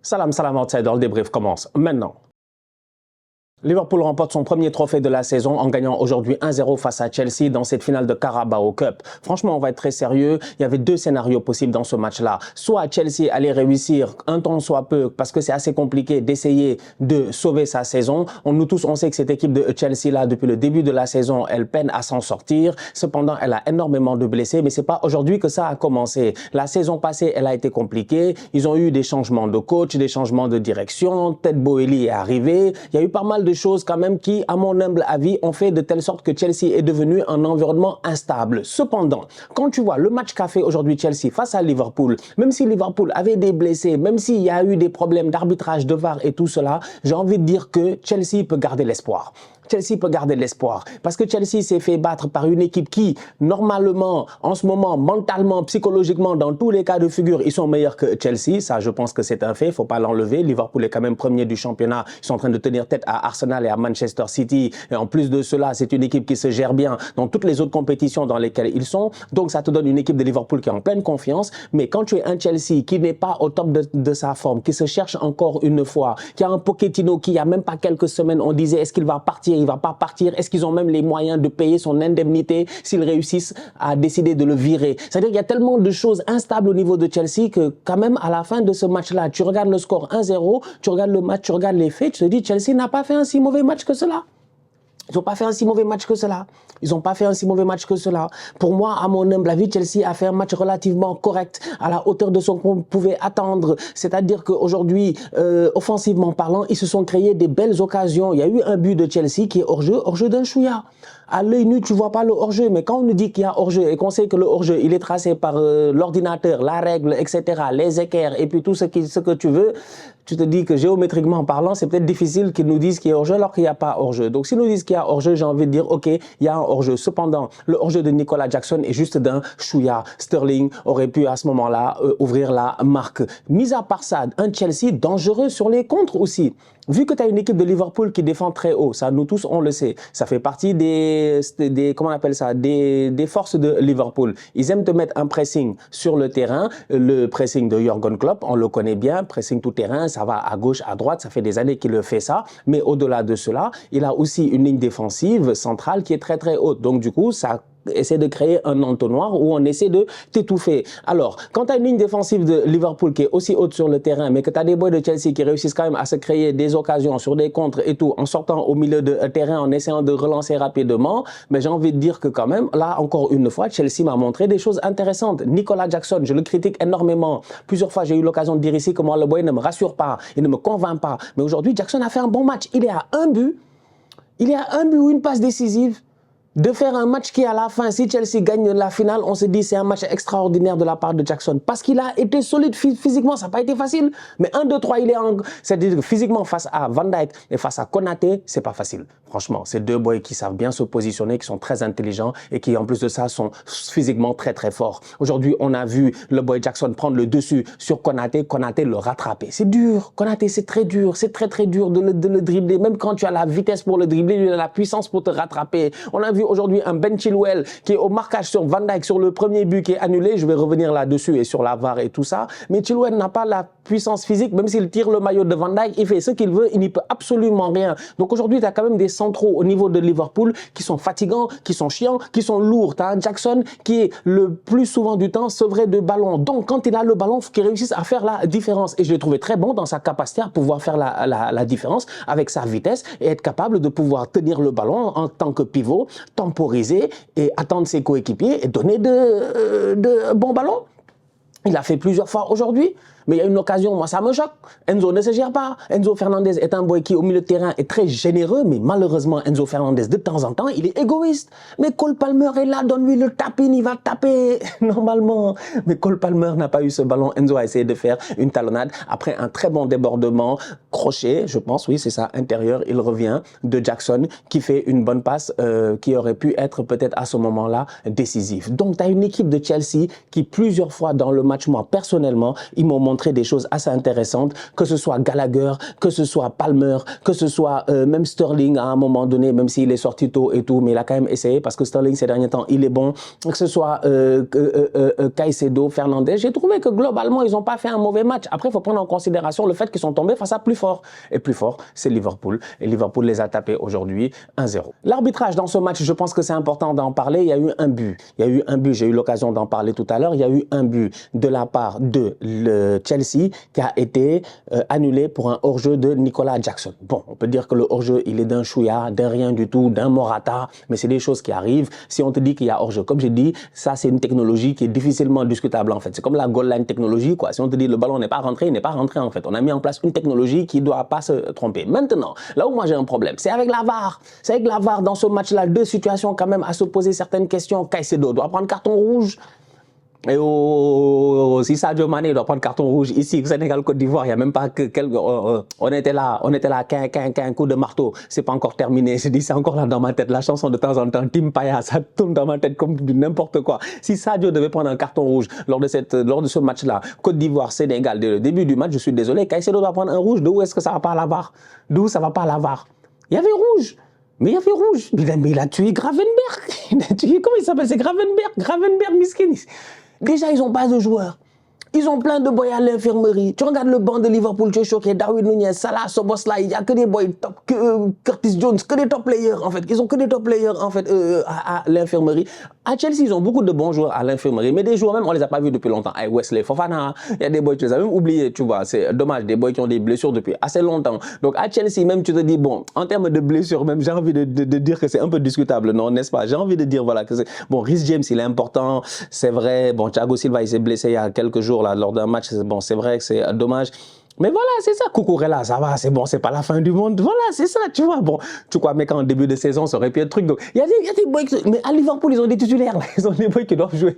Salam, salam outsider, le débrief commence maintenant. Liverpool remporte son premier trophée de la saison en gagnant aujourd'hui 1-0 face à Chelsea dans cette finale de Carabao Cup. Franchement, on va être très sérieux. Il y avait deux scénarios possibles dans ce match-là. Soit Chelsea allait réussir un temps soit peu, parce que c'est assez compliqué d'essayer de sauver sa saison. Nous tous, on sait que cette équipe de Chelsea-là, depuis le début de la saison, elle peine à s'en sortir. Cependant, elle a énormément de blessés, mais c'est pas aujourd'hui que ça a commencé. La saison passée, elle a été compliquée. Ils ont eu des changements de coach, des changements de direction. Ted Boehly est arrivé. Il y a eu pas mal de choses quand même qui, à mon humble avis, ont fait de telle sorte que Chelsea est devenu un environnement instable. Cependant, quand tu vois le match qu'a fait aujourd'hui Chelsea face à Liverpool, même si Liverpool avait des blessés, même s'il y a eu des problèmes d'arbitrage, de VAR et tout cela, j'ai envie de dire que Chelsea peut garder l'espoir. Chelsea peut garder l'espoir parce que Chelsea s'est fait battre par une équipe qui, normalement, en ce moment, mentalement, psychologiquement, dans tous les cas de figure, ils sont meilleurs que Chelsea. Ça, je pense que c'est un fait. Il ne faut pas l'enlever. Liverpool est quand même premier du championnat. Ils sont en train de tenir tête à Arsenal et à Manchester City. Et en plus de cela, c'est une équipe qui se gère bien dans toutes les autres compétitions dans lesquelles ils sont. Donc, ça te donne une équipe de Liverpool qui est en pleine confiance. Mais quand tu es un Chelsea qui n'est pas au top de sa forme, qui se cherche encore une fois, qui a un Pochettino qui, il n'y a même pas quelques semaines, on disait, est-ce qu'il va partir? Il va pas partir. Est-ce qu'ils ont même les moyens de payer son indemnité s'ils réussissent à décider de le virer? C'est-à-dire qu'il y a tellement de choses instables au niveau de Chelsea que quand même à la fin de ce match-là, tu regardes le score 1-0, tu regardes le match, tu regardes les faits, tu te dis Chelsea n'a pas fait un si mauvais match que cela. Ils n'ont pas fait un si mauvais match que cela. Ils n'ont pas fait un si mauvais match que cela. Pour moi, à mon humble avis, Chelsea a fait un match relativement correct, à la hauteur de ce qu'on pouvait attendre. C'est-à-dire qu'aujourd'hui, offensivement parlant, ils se sont créés des belles occasions. Il y a eu un but de Chelsea qui est hors-jeu d'un chouïa. À l'œil nu, tu vois pas le hors-jeu, mais quand on nous dit qu'il y a hors-jeu et qu'on sait que le hors-jeu, il est tracé par l'ordinateur, la règle, etc., les équerres et puis tout ce que tu veux, tu te dis que géométriquement parlant, c'est peut-être difficile qu'ils nous disent qu'il y a hors-jeu alors qu'il n'y a pas hors-jeu. Donc, s'ils nous disent qu'il y a hors-jeu, j'ai envie de dire, OK, il y a un hors-jeu. Cependant, le hors-jeu de Nicolas Jackson est juste d'un chouïa. Sterling aurait pu à ce moment-là ouvrir la marque. Mis à part ça, un Chelsea dangereux sur les contres aussi. Vu que tu as une équipe de Liverpool qui défend très haut, ça nous tous on le sait, ça fait partie comment on appelle ça, des forces de Liverpool. Ils aiment te mettre un pressing sur le terrain, le pressing de Jürgen Klopp, on le connaît bien, pressing tout terrain, ça va à gauche, à droite, ça fait des années qu'il le fait ça, mais au-delà de cela, il a aussi une ligne défensive centrale qui est très très haute, donc du coup ça essaie de créer un entonnoir où on essaie de t'étouffer. Alors, quand tu as une ligne défensive de Liverpool qui est aussi haute sur le terrain, mais que tu as des boys de Chelsea qui réussissent quand même à se créer des occasions sur des contres et tout, en sortant au milieu de terrain, en essayant de relancer rapidement, mais j'ai envie de dire que quand même, là, encore une fois, Chelsea m'a montré des choses intéressantes. Nicolas Jackson, je le critique énormément. Plusieurs fois, j'ai eu l'occasion de dire ici que moi, le boy ne me rassure pas, il ne me convainc pas. Mais aujourd'hui, Jackson a fait un bon match. Il est à un but. Il est à un but ou une passe décisive de faire un match qui, à la fin, si Chelsea gagne la finale, on se dit c'est un match extraordinaire de la part de Jackson. Parce qu'il a été solide physiquement, ça n'a pas été facile. Mais 1, 2, 3, il est c'est-à-dire que physiquement, face à Van Dijk et face à Konaté, c'est pas facile. Franchement, c'est deux boys qui savent bien se positionner, qui sont très intelligents et qui, en plus de ça, sont physiquement très, très forts. Aujourd'hui, on a vu le boy Jackson prendre le dessus sur Konaté, Konaté le rattraper. C'est dur. Konaté, c'est très dur. C'est très, très dur de le dribbler. Même quand tu as la vitesse pour le dribbler, lui, il a la puissance pour te rattraper. On a vu aujourd'hui un Ben Chilwell qui est au marquage sur Van Dijk sur le premier but qui est annulé. Je vais revenir là-dessus et sur la VAR et tout ça. Mais Chilwell n'a pas la puissance physique. Même s'il tire le maillot de Van Dijk, il fait ce qu'il veut. Il n'y peut absolument rien. Donc aujourd'hui, tu as quand même des centraux au niveau de Liverpool qui sont fatigants, qui sont chiants, qui sont lourds. Tu as un Jackson qui est le plus souvent du temps sevré de ballon. Donc quand il a le ballon, il faut qu'il réussisse à faire la différence. Et je l'ai trouvé très bon dans sa capacité à pouvoir faire la différence avec sa vitesse et être capable de pouvoir tenir le ballon en tant que pivot, temporiser et attendre ses coéquipiers et donner de bons ballons. Il a fait plusieurs fois aujourd'hui. Mais il y a une occasion, moi ça me choque. Enzo ne se gère pas. Enzo Fernandez est un boy qui au milieu de terrain est très généreux, mais malheureusement Enzo Fernandez de temps en temps il est égoïste. Mais Cole Palmer est là, donne-lui le tap-in, il va taper normalement. Mais Cole Palmer n'a pas eu ce ballon. Enzo a essayé de faire une talonnade après un très bon débordement, crochet, je pense, oui c'est ça, intérieur. Il revient de Jackson qui fait une bonne passe qui aurait pu être peut-être à ce moment-là décisive. Donc tu as une équipe de Chelsea qui plusieurs fois dans le match, moi personnellement, ils m'ont montré montrer des choses assez intéressantes, que ce soit Gallagher, que ce soit Palmer, que ce soit même Sterling à un moment donné, même s'il est sorti tôt et tout, mais il a quand même essayé parce que Sterling ces derniers temps, il est bon, que ce soit Caicedo, Fernandes, j'ai trouvé que globalement, ils n'ont pas fait un mauvais match. Après, il faut prendre en considération le fait qu'ils sont tombés face à plus fort. Et plus fort, c'est Liverpool. Et Liverpool les a tapés aujourd'hui 1-0. L'arbitrage dans ce match, je pense que c'est important d'en parler. Il y a eu un but. Il y a eu un but, j'ai eu l'occasion d'en parler tout à l'heure. Il y a eu un but de la part de Chelsea qui a été annulé pour un hors-jeu de Nicolas Jackson. Bon, on peut dire que le hors-jeu, il est d'un chouïa, d'un rien du tout, d'un Morata, mais c'est des choses qui arrivent. Si on te dit qu'il y a hors-jeu, comme j'ai dit, ça c'est une technologie qui est difficilement discutable en fait. C'est comme la goal line technologie, quoi. Si on te dit le ballon n'est pas rentré, il n'est pas rentré en fait. On a mis en place une technologie qui ne doit pas se tromper. Maintenant, là où moi j'ai un problème, c'est avec la VAR. C'est avec la VAR dans ce match-là, deux situations quand même à se poser certaines questions. Caicedo doit prendre carton rouge. Et si Sadio Mané doit prendre carton rouge ici, au Sénégal, Côte d'Ivoire, il n'y a même pas que on était là, qu'un coup de marteau, c'est pas encore terminé. Je dis, c'est encore là dans ma tête. La chanson de temps en temps, Tim Paya, ça tourne dans ma tête comme n'importe quoi. Si Sadio devait prendre un carton rouge lors de ce match-là, Côte d'Ivoire, Sénégal, dès le début du match, je suis désolé, Caicedo doit prendre un rouge. D'où est-ce que ça va pas à la VAR? D'où ça va pas à la VAR? Il y avait rouge. Mais il y avait rouge. Mais il a tué Gravenberch. Il a tué, comment il s'appelle? C'est Gravenberch Miskin. Déjà, ils n'ont pas de joueurs. Ils ont plein de boys à l'infirmerie. Tu regardes le banc de Liverpool, tu es choqué. Darwin Nunez, Salah, Szoboszlai, il n'y a que des boys top, Curtis Jones, que des top players en fait. Ils ont que des top players en fait à l'infirmerie. À Chelsea, ils ont beaucoup de bons joueurs à l'infirmerie, mais des joueurs même, on ne les a pas vus depuis longtemps. Hey, Wesley Fofana, il y a des boys, tu les as même oubliés, tu vois. C'est dommage, des boys qui ont des blessures depuis assez longtemps. Donc à Chelsea, même tu te dis, bon, en termes de blessures, même j'ai envie de dire que c'est un peu discutable, non, n'est-ce pas? J'ai envie de dire, voilà, que c'est... Bon, Reece James, il est important, c'est vrai. Bon, Thiago Silva, il s'est blessé il y a quelques jours là, lors d'un match. Bon, c'est vrai que c'est dommage. Mais voilà, c'est ça. Cucurella, ça va, c'est bon, c'est pas la fin du monde. Voilà, c'est ça, tu vois. Bon, tu crois, mais qu'en début de saison, ça aurait pu être truc. Donc, il y a des boys, mais à Liverpool, ils ont des titulaires, là. Ils ont des boys qui doivent jouer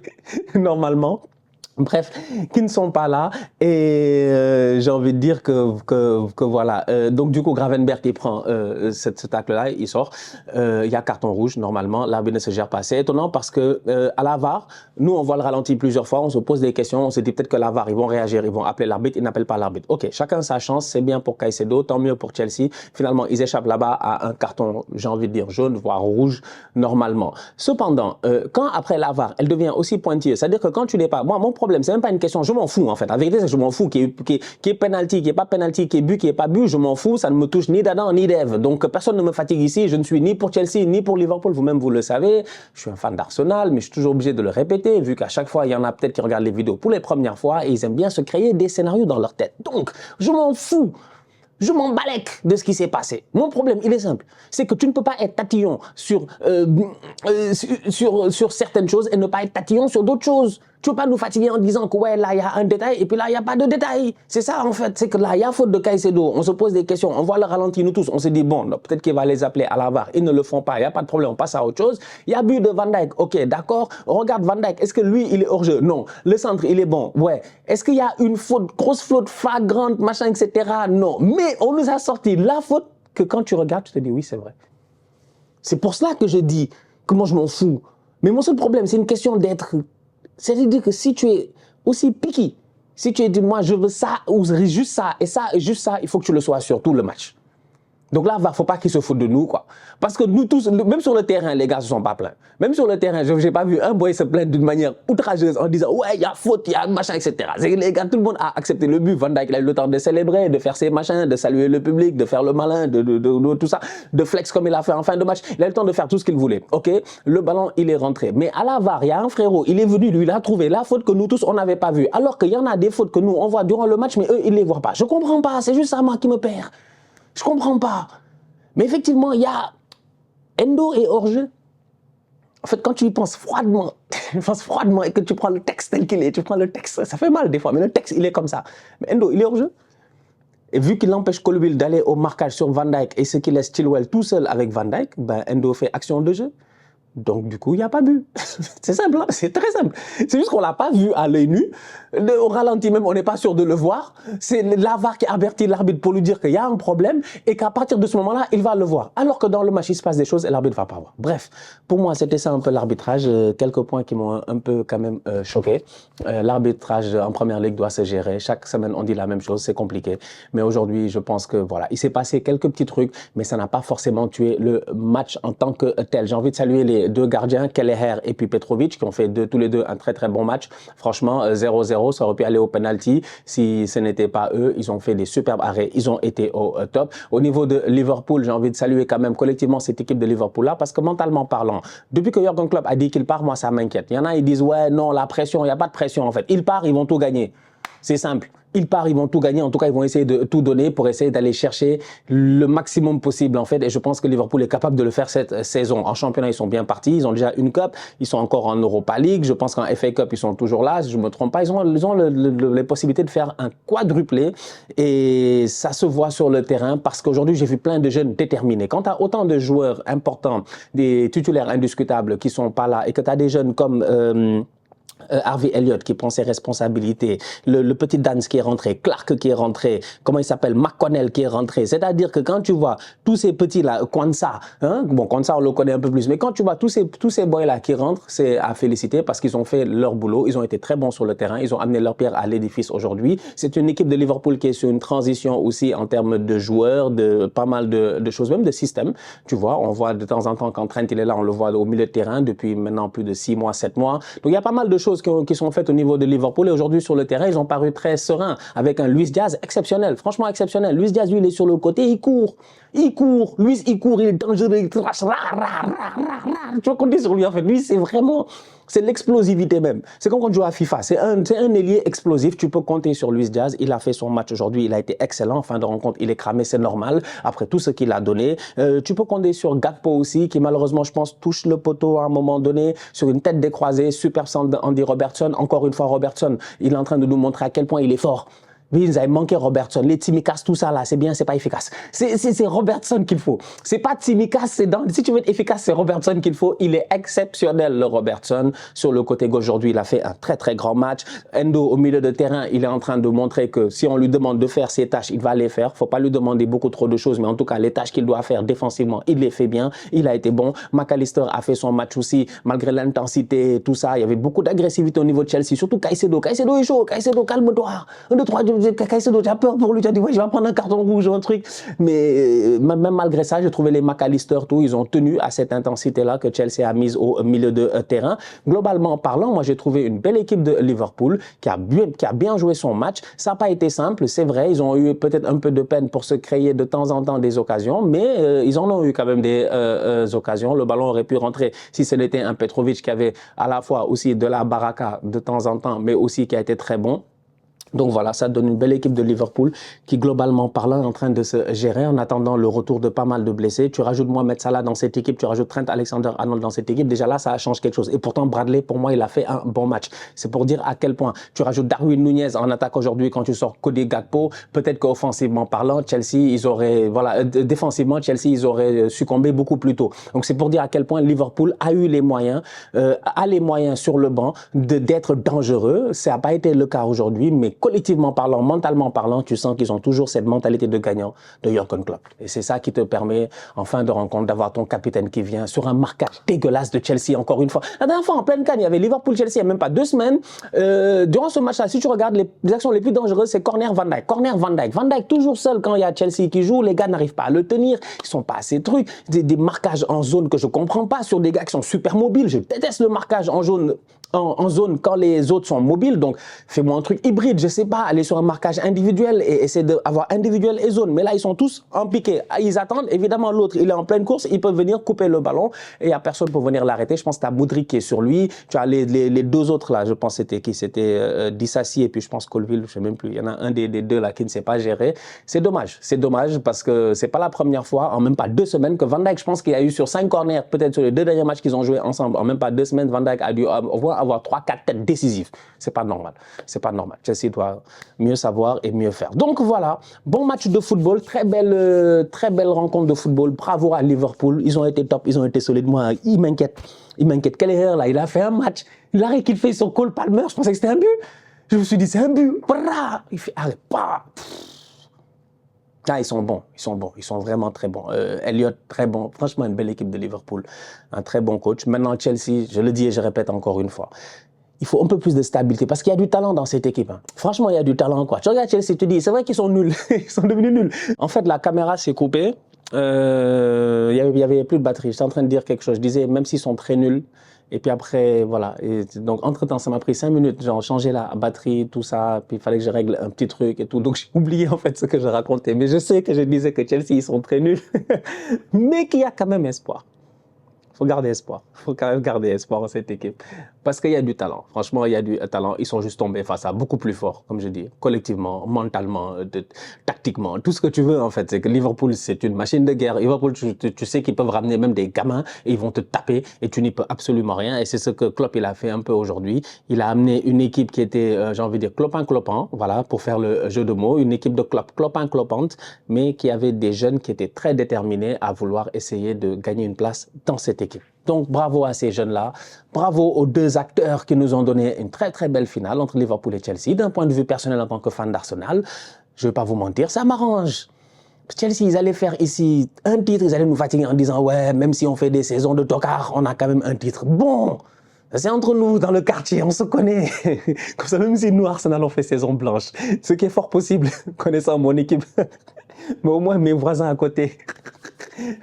normalement. Bref, qui ne sont pas là et j'ai envie de dire que voilà. Donc du coup, Gravenberch qui prend ce tacle-là, il sort. Il y a carton rouge normalement. L'arbitre ne se gère pas. C'est étonnant parce que à la VAR, nous on voit le ralenti plusieurs fois, on se pose des questions, on se dit peut-être que la VAR ils vont réagir, ils vont appeler l'arbitre, ils n'appellent pas l'arbitre. Ok, chacun sa chance, c'est bien pour Caicedo, tant mieux pour Chelsea. Finalement, ils échappent là-bas à un carton, j'ai envie de dire jaune, voire rouge normalement. Cependant, quand après la VAR, elle devient aussi pointilleuse, c'est-à-dire que quand tu n'es pas, moi mon problème, c'est même pas une question, je m'en fous en fait. La vérité, c'est que je m'en fous. Qui est penalty, qui est pas penalty, qui est but, qui est pas but, je m'en fous. Ça ne me touche ni d'Adam ni d'Ève. Donc personne ne me fatigue ici. Je ne suis ni pour Chelsea ni pour Liverpool. Vous-même, vous le savez. Je suis un fan d'Arsenal, mais je suis toujours obligé de le répéter, vu qu'à chaque fois, il y en a peut-être qui regardent les vidéos pour les premières fois et ils aiment bien se créer des scénarios dans leur tête. Donc, je m'en fous. Je m'en balèque de ce qui s'est passé. Mon problème, il est simple. C'est que tu ne peux pas être tatillon sur certaines choses et ne pas être tatillon sur d'autres choses. Tu ne peux pas nous fatiguer en disant que ouais, là, il y a un détail et puis là, il n'y a pas de détail. C'est ça, en fait. C'est que là, il y a faute de Caicedo. On se pose des questions. On voit le ralenti, nous tous. On se dit, bon, peut-être qu'il va les appeler à la VAR. Ils ne le font pas. Il n'y a pas de problème. On passe à autre chose. Il y a but de Van Dijk. OK, d'accord. On regarde Van Dijk. Est-ce que lui, il est hors jeu? Non. Le centre, il est bon. Ouais. Est-ce qu'il y a une faute, grosse faute flagrante, machin, etc.? Non. Mais on nous a sorti la faute que quand tu regardes, tu te dis, oui, c'est vrai. C'est pour cela que je dis que moi, je m'en fous. Mais mon seul problème, c'est une question d'être... C'est-à-dire que si tu es aussi picky, si tu es dit, moi, je veux ça, ou juste ça, et juste ça, il faut que tu le sois sur tout le match. Donc là, il ne faut pas qu'ils se foutent de nous, quoi. Parce que nous tous, même sur le terrain, les gars ne se sont pas plaints. Même sur le terrain, je n'ai pas vu un boy se plaindre d'une manière outrageuse en disant, ouais, il y a faute, il y a machin, etc. Les gars, tout le monde a accepté le but. Van Dijk, il a eu le temps de célébrer, de faire ses machins, de saluer le public, de faire le malin, de tout ça, de flex comme il a fait en fin de match. Il a eu le temps de faire tout ce qu'il voulait. OK, le ballon, il est rentré. Mais à la VAR, il y a un frérot, il est venu, lui, il a trouvé la faute que nous tous, on n'avait pas vue. Alors qu'il y en a des fautes que nous, on voit durant le match, mais eux, ils ne les voient pas. Je ne comprends pas, c'est juste ça, moi, qui me perd. Je ne comprends pas. Mais effectivement, il y a Endo et hors-jeu. En fait, quand tu y penses froidement, et que tu prends le texte tel qu'il est, tu prends le texte, ça fait mal des fois, mais le texte, il est comme ça. Mais Endo, il est hors-jeu. Et vu qu'il empêche Colwill d'aller au marquage sur Van Dijk et ce qui laisse Chilwell tout seul avec Van Dijk, ben Endo fait action de jeu. Donc, du coup, il n'y a pas but. C'est simple, hein, c'est très simple. C'est juste qu'on ne l'a pas vu à l'œil nu. Au ralenti même, on n'est pas sûr de le voir. C'est la VAR qui avertit l'arbitre pour lui dire qu'il y a un problème et qu'à partir de ce moment-là, il va le voir. Alors que dans le match, il se passe des choses et l'arbitre ne va pas voir. Bref, pour moi, c'était ça un peu l'arbitrage. Quelques points qui m'ont un peu quand même choqué. L'arbitrage en première ligue doit se gérer. Chaque semaine, on dit la même chose, c'est compliqué. Mais aujourd'hui, je pense que voilà, il s'est passé quelques petits trucs, mais ça n'a pas forcément tué le match en tant que tel. J'ai envie de saluer les deux gardiens, Kelleher et puis Petrovic, qui ont fait tous les deux un très très bon match. Franchement, 0-0, ça aurait pu aller au penalty. Si ce n'était pas eux, ils ont fait des superbes arrêts, ils ont été au top. Au niveau de Liverpool, j'ai envie de saluer quand même collectivement cette équipe de Liverpool-là, parce que mentalement parlant, depuis que Jürgen Klopp a dit qu'il part, moi ça m'inquiète. Il y en a, ils disent, ouais, non, la pression, il n'y a pas de pression en fait. Il part, ils vont tout gagner. C'est simple. Ils partent, ils vont tout gagner. En tout cas, ils vont essayer de tout donner pour essayer d'aller chercher le maximum possible, en fait. Et je pense que Liverpool est capable de le faire cette saison. En championnat, ils sont bien partis. Ils ont déjà une Cup. Ils sont encore en Europa League. Je pense qu'en FA Cup, ils sont toujours là. Si je ne me trompe pas, ils ont les possibilités de faire un quadruplé. Et ça se voit sur le terrain parce qu'aujourd'hui, j'ai vu plein de jeunes déterminés. Quand tu as autant de joueurs importants, des titulaires indiscutables qui ne sont pas là et que tu as des jeunes comme... Harvey Elliott qui prend ses responsabilités, le petit Dance qui est rentré, Clark qui est rentré, comment il s'appelle, McConnell qui est rentré. C'est-à-dire que quand tu vois tous ces petits-là, Kwanzaa, hein, bon, Kwanzaa on le connaît un peu plus, mais quand tu vois tous ces boys-là qui rentrent, c'est à féliciter parce qu'ils ont fait leur boulot, ils ont été très bons sur le terrain, ils ont amené leur pierre à l'édifice aujourd'hui. C'est une équipe de Liverpool qui est sur une transition aussi en termes de joueurs, de pas mal de choses, même de système. Tu vois, on voit de temps en temps quand Trent il est là, on le voit au milieu de terrain depuis maintenant plus de 6 mois, 7 mois. Donc il y a pas mal de choses qui sont faites au niveau de Liverpool et aujourd'hui sur le terrain, ils ont paru très sereins avec un Luis Diaz exceptionnel, franchement exceptionnel. Luis Diaz, lui, il est sur le côté, il court, Luis, il court, il est dangereux, il trace, tu vois qu'on dit sur lui en fait, lui, c'est vraiment... C'est l'explosivité même. C'est comme quand tu joues à FIFA. C'est un ailier explosif. Tu peux compter sur Luis Diaz. Il a fait son match aujourd'hui. Il a été excellent. En fin de rencontre, il est cramé. C'est normal. Après tout ce qu'il a donné. Tu peux compter sur Gakpo aussi, qui malheureusement, je pense, touche le poteau à un moment donné sur une tête décroisée. Super sans Andy Robertson. Encore une fois, Robertson, il est en train de nous montrer à quel point il est fort. Oui, ils avaient manqué Robertson. Les Tsimikas, tout ça là, c'est bien, c'est pas efficace. C'est Robertson qu'il faut. C'est pas Tsimikas, c'est dans... Si tu veux être efficace, c'est Robertson qu'il faut. Il est exceptionnel, le Robertson. Sur le côté gauche aujourd'hui, il a fait un très très grand match. Endo, au milieu de terrain, il est en train de montrer que si on lui demande de faire ses tâches, il va les faire. Faut pas lui demander beaucoup trop de choses, mais en tout cas, les tâches qu'il doit faire défensivement, il les fait bien. Il a été bon. McAllister a fait son match aussi, malgré l'intensité et tout ça. Il y avait beaucoup d'agressivité au niveau de Chelsea, surtout Caicedo. Caicedo est chaud. Caicedo, calme-toi. 1, 2, 3, Caicedo, tu as peur pour lui, tu as dit ouais, je vais prendre un carton rouge ou un truc. Mais même malgré ça, j'ai trouvé les McAllister, tout, ils ont tenu à cette intensité-là que Chelsea a mise au milieu de terrain. Globalement parlant, moi j'ai trouvé une belle équipe de Liverpool qui a bien joué son match. Ça n'a pas été simple, c'est vrai, ils ont eu peut-être un peu de peine pour se créer de temps en temps des occasions, mais ils en ont eu quand même des occasions. Le ballon aurait pu rentrer si ce n'était un Petrovic qui avait à la fois aussi de la baraka de temps en temps, mais aussi qui a été très bon. Donc voilà, ça donne une belle équipe de Liverpool qui, globalement parlant, est en train de se gérer en attendant le retour de pas mal de blessés. Tu rajoutes Mohamed Salah dans cette équipe, tu rajoutes Trent Alexander-Arnold dans cette équipe. Déjà là, ça change quelque chose. Et pourtant, Bradley, pour moi, il a fait un bon match. C'est pour dire à quel point. Tu rajoutes Darwin Nunez en attaque aujourd'hui quand tu sors Cody Gakpo. Peut-être qu'offensivement parlant, Chelsea, ils auraient, voilà, défensivement, Chelsea, ils auraient succombé beaucoup plus tôt. Donc c'est pour dire à quel point Liverpool a eu les moyens, sur le banc d'être dangereux. Ça n'a pas été le cas aujourd'hui, mais collectivement parlant, mentalement parlant, tu sens qu'ils ont toujours cette mentalité de gagnant de Jürgen Klopp. Et c'est ça qui te permet, en fin de rencontre, d'avoir ton capitaine qui vient sur un marquage dégueulasse de Chelsea, encore une fois. La dernière fois, en pleine canne, il y avait Liverpool-Chelsea, il n'y a même pas 2 semaines. Durant ce match-là, si tu regardes les actions les plus dangereuses, c'est corner Van Dijk. Corner Van Dijk. Van Dijk, toujours seul quand il y a Chelsea qui joue, les gars n'arrivent pas à le tenir, ils sont pas assez trucs. Des marquages en zone que je comprends pas sur des gars qui sont super mobiles. Je déteste le marquage en zone quand les autres sont mobiles. Donc, fais-moi un truc hybride, je sais pas, aller sur un marquage individuel et essayer d'avoir individuel et zone. Mais là, ils sont tous en piqué. Ils attendent. Évidemment, l'autre, il est en pleine course. Ils peuvent venir couper le ballon et il n'y a personne pour venir l'arrêter. Je pense que tu as Moudric qui est sur lui. Tu as les 2 autres là. Je pense que c'était qui? C'était Dissassi et puis je pense Colville, je sais même plus. Il y en a un des 2 là qui ne sait pas gérer. C'est dommage. C'est dommage parce que c'est pas la première fois en même pas 2 semaines que Van Dijk, je pense qu'il y a eu sur 5 corners, peut-être sur les 2 derniers matchs qu'ils ont joué ensemble, en même pas 2 semaines, Van Dijk a dû avoir avoir 3-4 têtes décisives. C'est pas normal. C'est pas normal. Chelsea doit mieux savoir et mieux faire. Donc voilà, bon match de football, très belle rencontre de football. Bravo à Liverpool. Ils ont été top, ils ont été solides. Moi, ils m'inquiètent. Ils m'inquiètent. Kelleher, là, il a fait un match. L'arrêt qu'il fait sur Cole Palmer, je pensais que c'était un but. Je me suis dit, c'est un but. Bra! Il fait arrête pas. Ah, ils sont bons, ils sont vraiment très bons. Elliott, très bon. Franchement, une belle équipe de Liverpool. Un très bon coach. Maintenant, Chelsea, je le dis et je répète encore une fois, il faut un peu plus de stabilité parce qu'il y a du talent dans cette équipe. Hein. Franchement, il y a du talent, quoi. Tu regardes Chelsea, tu dis, c'est vrai qu'ils sont nuls. Ils sont devenus nuls. En fait, la caméra s'est coupée. Il y avait plus de batterie. J'étais en train de dire quelque chose. Je disais, même s'ils sont très nuls, et puis après, voilà. Et donc, entre-temps, ça m'a pris 5 minutes, genre, changer la batterie, tout ça. Puis, il fallait que je règle un petit truc et tout. Donc, j'ai oublié, en fait, ce que je racontais. Mais je sais que je disais que Chelsea, ils sont très nuls. Mais qu'il y a quand même espoir. Faut garder espoir. Faut quand même garder espoir en cette équipe. Parce qu'il y a du talent. Franchement, il y a du talent. Ils sont juste tombés face à beaucoup plus fort, comme je dis. Collectivement, mentalement, tactiquement. Tout ce que tu veux, en fait. C'est que Liverpool, c'est une machine de guerre. Liverpool, tu sais qu'ils peuvent ramener même des gamins et ils vont te taper et tu n'y peux absolument rien. Et c'est ce que Klopp, il a fait un peu aujourd'hui. Il a amené une équipe qui était, j'ai envie de dire, clopin-clopant. Voilà, pour faire le jeu de mots. Une équipe de Klopp, clopin-clopante, mais qui avait des jeunes qui étaient très déterminés à vouloir essayer de gagner une place dans cette équipe. Donc, bravo à ces jeunes-là. Bravo aux deux acteurs qui nous ont donné une très, très belle finale entre Liverpool et Chelsea. D'un point de vue personnel, en tant que fan d'Arsenal, je ne vais pas vous mentir, ça m'arrange. Chelsea, ils allaient faire ici un titre, ils allaient nous fatiguer en disant « Ouais, même si on fait des saisons de tocard, on a quand même un titre. » Bon, c'est entre nous, dans le quartier, on se connaît. Comme ça, même si nous, Arsenal, on fait saison blanche. Ce qui est fort possible, connaissant mon équipe. Mais au moins, mes voisins à côté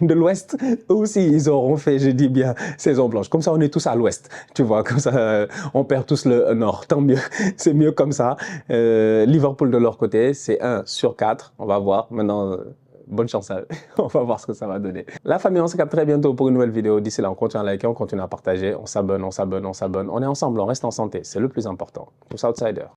de l'Ouest, eux aussi, ils auront fait, je dis bien, saison blanche. Comme ça, on est tous à l'Ouest, tu vois. Comme ça, on perd tous le Nord. Tant mieux, c'est mieux comme ça. Liverpool de leur côté, c'est 1/4. On va voir. Maintenant, bonne chance à eux. On va voir ce que ça va donner. La famille, on se capte très bientôt pour une nouvelle vidéo. D'ici là, on continue à liker, on continue à partager. On s'abonne, on s'abonne, on s'abonne. On est ensemble, on reste en santé. C'est le plus important. Tous outsiders.